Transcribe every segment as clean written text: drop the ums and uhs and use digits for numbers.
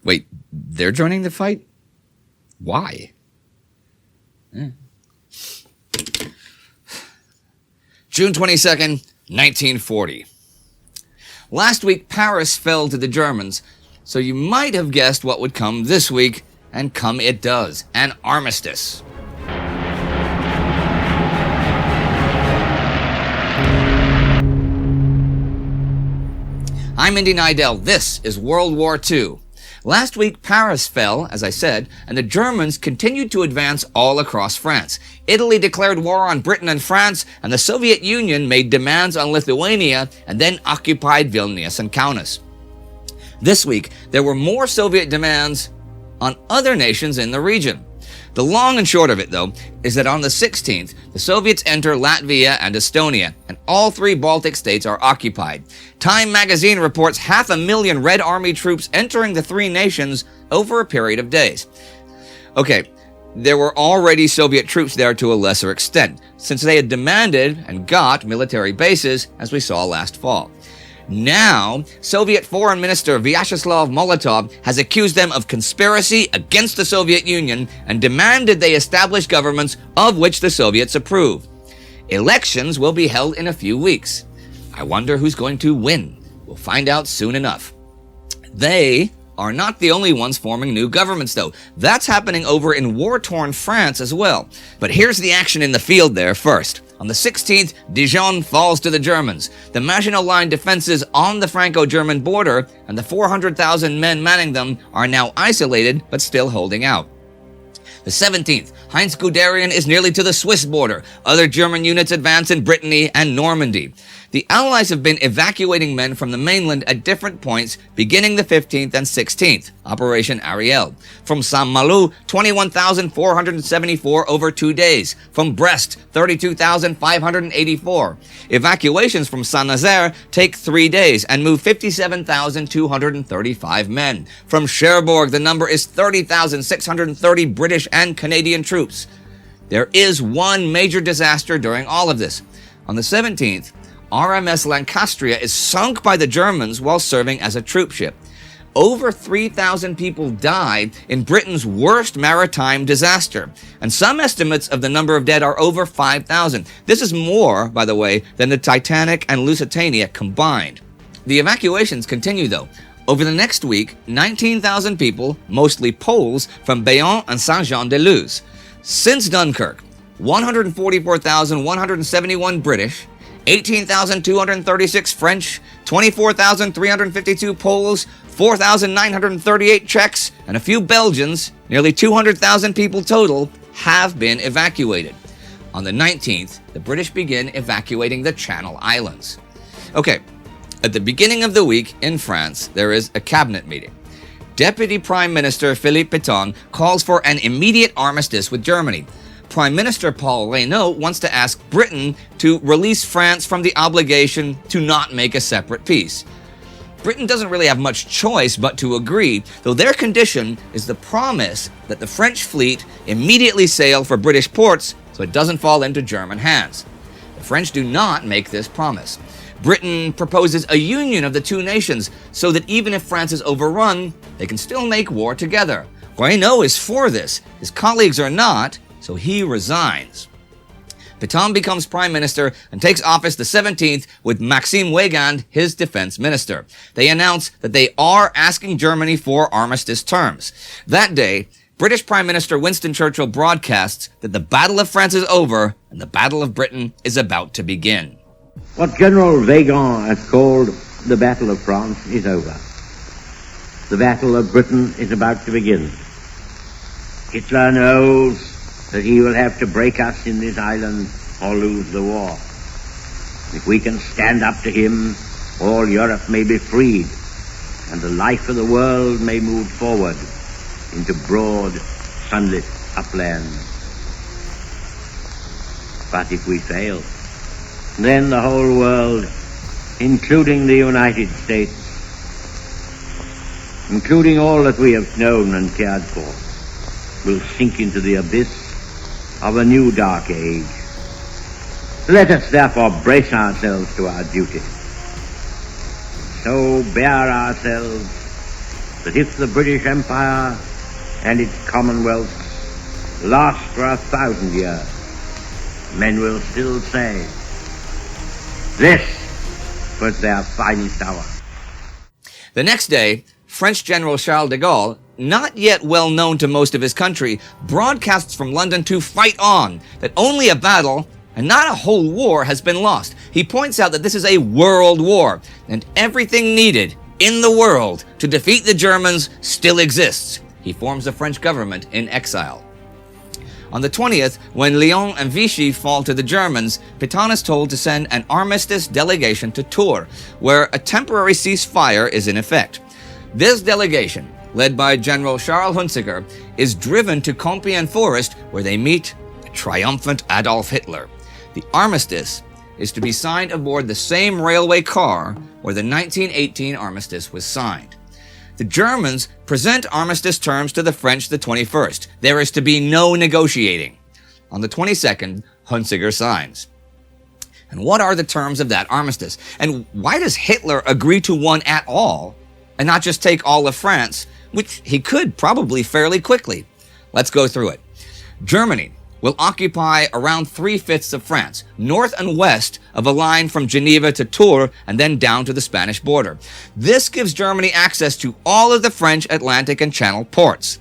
Wait, they're joining the fight? Why? June 22nd, 1940. Last week, Paris fell to the Germans, so you might have guessed what would come this week, and come it does, an armistice. I'm Indy Neidell. This is World War II. Last week, Paris fell, as I said, and the Germans continued to advance all across France. Italy declared war on Britain and France, and the Soviet Union made demands on Lithuania and then occupied Vilnius and Kaunas. This week, there were more Soviet demands on other nations in the region. The long and short of it, though, is that on the 16th, the Soviets enter Latvia and Estonia, and all three Baltic states are occupied. Time magazine reports 500,000 Red Army troops entering the three nations over a period of days. Okay, there were already Soviet troops there to a lesser extent, since they had demanded and got military bases, as we saw last fall. Now, Soviet Foreign Minister Vyacheslav Molotov has accused them of conspiracy against the Soviet Union and demanded they establish governments of which the Soviets approve. Elections will be held in a few weeks. I wonder who's going to win. We'll find out soon enough. They are not the only ones forming new governments, though. That's happening over in war-torn France as well. But here's the action in the field there first. On the 16th, Dijon falls to the Germans. The Maginot Line defenses on the Franco-German border and the 400,000 men manning them are now isolated but still holding out. The 17th, Heinz Guderian is nearly to the Swiss border. Other German units advance in Brittany and Normandy. The Allies have been evacuating men from the mainland at different points beginning the 15th and 16th, Operation Ariel. From Saint-Malo, 21,474 over 2 days. From Brest, 32,584. Evacuations from Saint-Nazaire take 3 days and move 57,235 men. From Cherbourg, the number is 30,630 British and Canadian troops. There is one major disaster during all of this. On the 17th, RMS Lancastria is sunk by the Germans while serving as a troop ship. Over 3,000 people died in Britain's worst maritime disaster, and some estimates of the number of dead are over 5,000. This is more, by the way, than the Titanic and Lusitania combined. The evacuations continue, though. Over the next week, 19,000 people, mostly Poles, from Bayonne and Saint-Jean-de-Luz. Since Dunkirk, 144,171 British, 18,236 French, 24,352 Poles, 4,938 Czechs, and a few Belgians, nearly 200,000 people total, have been evacuated. On the 19th, the British begin evacuating the Channel Islands. Okay, at the beginning of the week in France, there is a cabinet meeting. Deputy Prime Minister Philippe Pétain calls for an immediate armistice with Germany. Prime Minister Paul Rene wants to ask Britain to release France from the obligation to not make a separate peace. Britain doesn't really have much choice but to agree, though their condition is the promise that the French fleet immediately sail for British ports so it doesn't fall into German hands. The French do not make this promise. Britain proposes a union of the two nations so that even if France is overrun, they can still make war together. Rene is for this. His colleagues are not, so he resigns. Pétain becomes prime minister and takes office the 17th with Maxime Weygand, his defense minister. They announce that they are asking Germany for armistice terms. That day, British Prime Minister Winston Churchill broadcasts that the Battle of France is over and the Battle of Britain is about to begin. What General Weygand has called the Battle of France is over. The Battle of Britain is about to begin. Hitler knows that he will have to break us in this island or lose the war. If we can stand up to him, all Europe may be freed, and the life of the world may move forward into broad, sunlit uplands. But if we fail, then the whole world, including the United States, including all that we have known and cared for, will sink into the abyss of a new dark age. Let us therefore brace ourselves to our duty. So bear ourselves that if the British Empire and its commonwealth last for 1,000 years, men will still say, this was their finest hour. The next day, French General Charles de Gaulle, not yet well known to most of his country, broadcasts from London to fight on, that only a battle and not a whole war has been lost. He points out that this is a world war, and everything needed in the world to defeat the Germans still exists. He forms a French government in exile. On the 20th, when Lyon and Vichy fall to the Germans, Pétain is told to send an armistice delegation to Tours, where a temporary ceasefire is in effect. This delegation, led by General Charles Hunziker, is driven to Compiègne Forest, where they meet the triumphant Adolf Hitler. The armistice is to be signed aboard the same railway car where the 1918 armistice was signed. The Germans present armistice terms to the French the 21st. There is to be no negotiating. On the 22nd, Hunziker signs. And what are the terms of that armistice? And why does Hitler agree to one at all and not just take all of France, which he could probably fairly quickly? Let's go through it. Germany will occupy around 3/5 of France, north and west of a line from Geneva to Tours and then down to the Spanish border. This gives Germany access to all of the French Atlantic and Channel ports.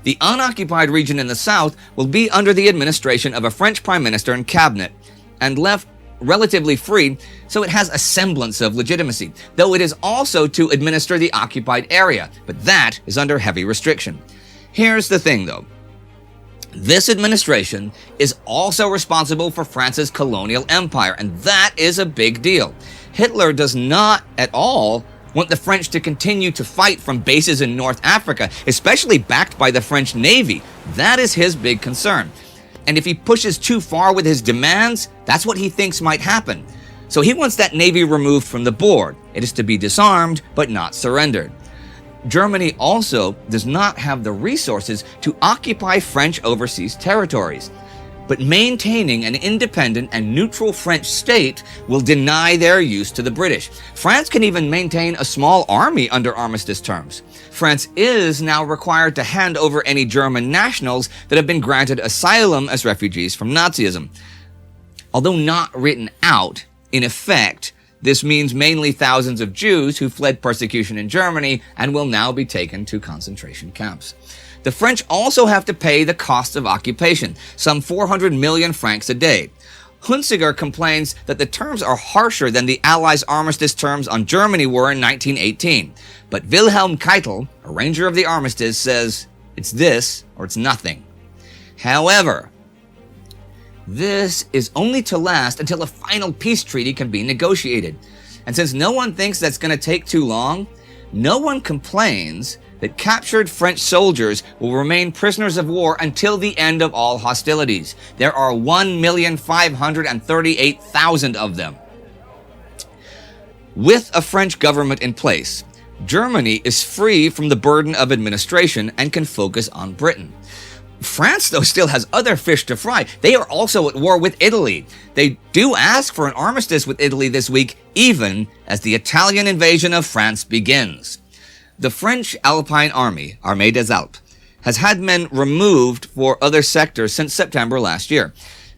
The unoccupied region in the south will be under the administration of a French prime minister and cabinet, and left relatively free, so it has a semblance of legitimacy, though it is also to administer the occupied area, but that is under heavy restriction. Here's the thing though. This administration is also responsible for France's colonial empire, and that is a big deal. Hitler does not at all want the French to continue to fight from bases in North Africa, especially backed by the French Navy. That is his big concern. And if he pushes too far with his demands, that's what he thinks might happen. So he wants that Navy removed from the board. It is to be disarmed, but not surrendered. Germany also does not have the resources to occupy French overseas territories. But maintaining an independent and neutral French state will deny their use to the British. France can even maintain a small army under armistice terms. France is now required to hand over any German nationals that have been granted asylum as refugees from Nazism. Although not written out, in effect, this means mainly thousands of Jews who fled persecution in Germany and will now be taken to concentration camps. The French also have to pay the cost of occupation, some 400 million francs a day. Hunziker complains that the terms are harsher than the Allies' armistice terms on Germany were in 1918. But Wilhelm Keitel, arranger of the armistice, says it's this or it's nothing. However, this is only to last until a final peace treaty can be negotiated. And since no one thinks that's going to take too long, no one complains that captured French soldiers will remain prisoners of war until the end of all hostilities. There are 1,538,000 of them. With a French government in place, Germany is free from the burden of administration and can focus on Britain. France, though, still has other fish to fry. They are also at war with Italy. They do ask for an armistice with Italy this week, even as the Italian invasion of France begins. The French Alpine Army, Armée des Alpes, has had men removed for other sectors since September last year.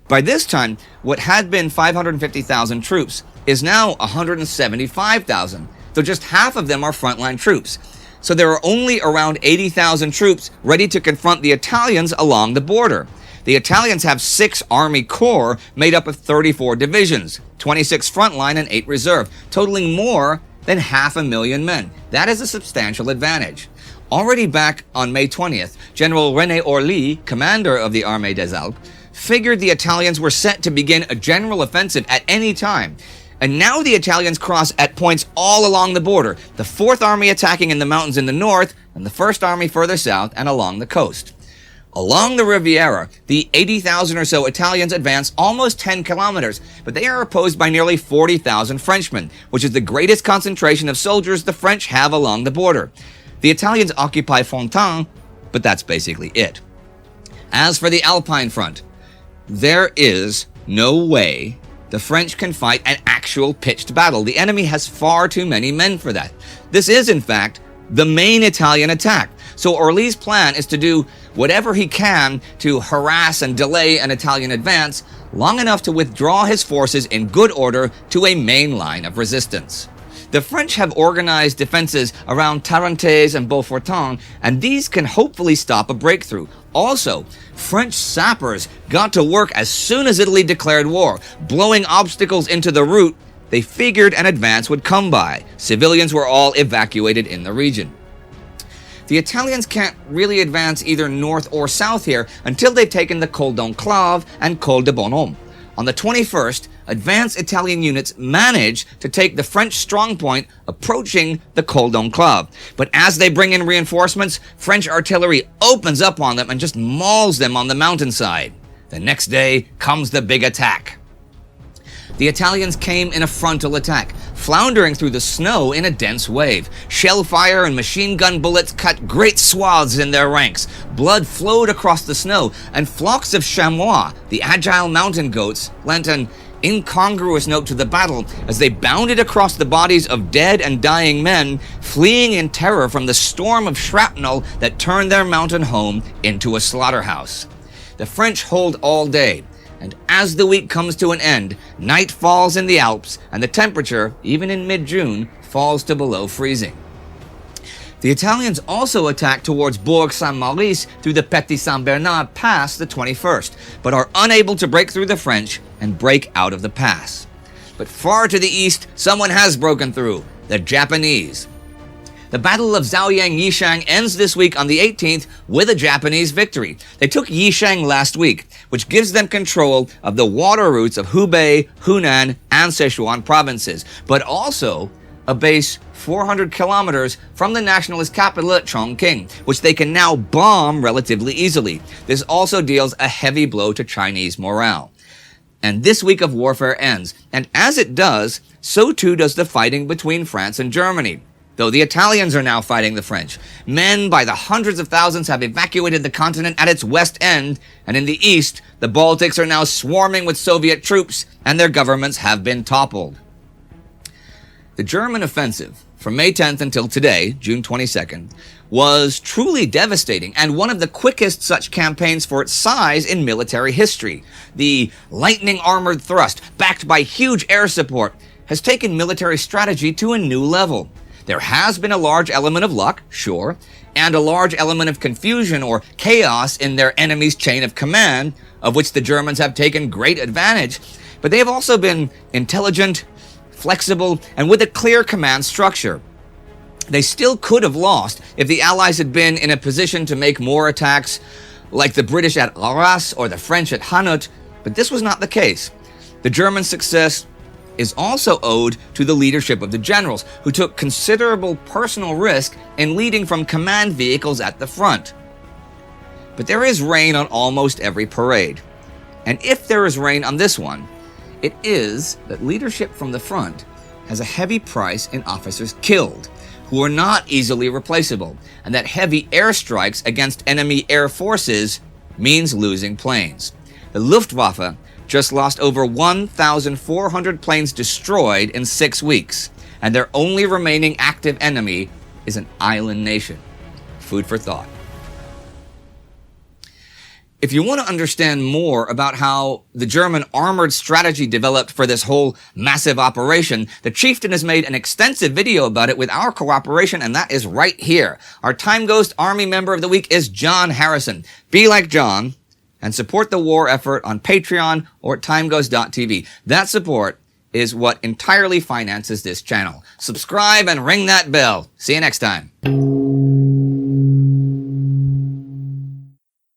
By this time, what had been 550,000 troops is now 175,000, though just half of them are frontline troops. So there are only around 80,000 troops ready to confront the Italians along the border. The Italians have 6 army corps made up of 34 divisions, 26 frontline and 8 reserve, totaling more than 500,000 men. That is a substantial advantage. Already back on May 20th, General Rene Orly, commander of the Armée des Alpes, figured the Italians were set to begin a general offensive at any time. And now the Italians cross at points all along the border, the 4th Army attacking in the mountains in the north, and the 1st Army further south and along the coast. Along the Riviera, the 80,000 or so Italians advance almost 10 kilometers, but they are opposed by nearly 40,000 Frenchmen, which is the greatest concentration of soldiers the French have along the border. The Italians occupy Fontaine, but that's basically it. As for the Alpine front, there is no way the French can fight an actual pitched battle. The enemy has far too many men for that. This is, in fact, the main Italian attack. So Orly's plan is to do whatever he can to harass and delay an Italian advance long enough to withdraw his forces in good order to a main line of resistance. The French have organized defenses around Tarentaise and Beaufortin, and these can hopefully stop a breakthrough. Also, French sappers got to work as soon as Italy declared war, blowing obstacles into the route they figured an advance would come by. Civilians were all evacuated in the region. The Italians can't really advance either north or south here until they've taken the Col d'Enclave and Col de Bonhomme. On the 21st, advanced Italian units managed to take the French strongpoint approaching the Col d'Enclave. But as they bring in reinforcements, French artillery opens up on them and just mauls them on the mountainside. The next day comes the big attack. The Italians came in a frontal attack, floundering through the snow in a dense wave. Shell fire and machine gun bullets cut great swaths in their ranks. Blood flowed across the snow, and flocks of chamois, the agile mountain goats, lent an incongruous note to the battle as they bounded across the bodies of dead and dying men, fleeing in terror from the storm of shrapnel that turned their mountain home into a slaughterhouse. The French hold all day. And as the week comes to an end, night falls in the Alps, and the temperature, even in mid-June, falls to below freezing. The Italians also attack towards Bourg Saint-Maurice through the Petit Saint-Bernard Pass the 21st, but are unable to break through the French and break out of the pass. But far to the east, someone has broken through, the Japanese. The Battle of Zhaoyang Yishang ends this week on the 18th with a Japanese victory. They took Yishang last week, which gives them control of the water routes of Hubei, Hunan, and Sichuan provinces, but also a base 400 kilometers from the nationalist capital at Chongqing, which they can now bomb relatively easily. This also deals a heavy blow to Chinese morale. And this week of warfare ends, and as it does, so too does the fighting between France and Germany. Though the Italians are now fighting the French. Men by the hundreds of thousands have evacuated the continent at its west end, and in the east, the Baltics are now swarming with Soviet troops, and their governments have been toppled. The German offensive, from May 10th until today, June 22nd, was truly devastating and one of the quickest such campaigns for its size in military history. The lightning armored thrust, backed by huge air support, has taken military strategy to a new level. There has been a large element of luck, sure, and a large element of confusion or chaos in their enemy's chain of command, of which the Germans have taken great advantage, but they have also been intelligent, flexible, and with a clear command structure. They still could have lost if the Allies had been in a position to make more attacks like the British at Arras or the French at Hanut, but this was not the case. The German success is also owed to the leadership of the generals, who took considerable personal risk in leading from command vehicles at the front. But there is rain on almost every parade. And if there is rain on this one, it is that leadership from the front has a heavy price in officers killed, who are not easily replaceable, and that heavy airstrikes against enemy air forces means losing planes. The Luftwaffe just lost over 1,400 planes destroyed in 6 weeks, and their only remaining active enemy is an island nation. Food for thought. If you want to understand more about how the German armored strategy developed for this whole massive operation, the Chieftain has made an extensive video about it with our cooperation, and that is right here. Our TimeGhost Army Member of the Week is John Harrison. Be like John and support the war effort on Patreon or at timeghost.tv. That support is what entirely finances this channel. Subscribe and ring that bell. See you next time.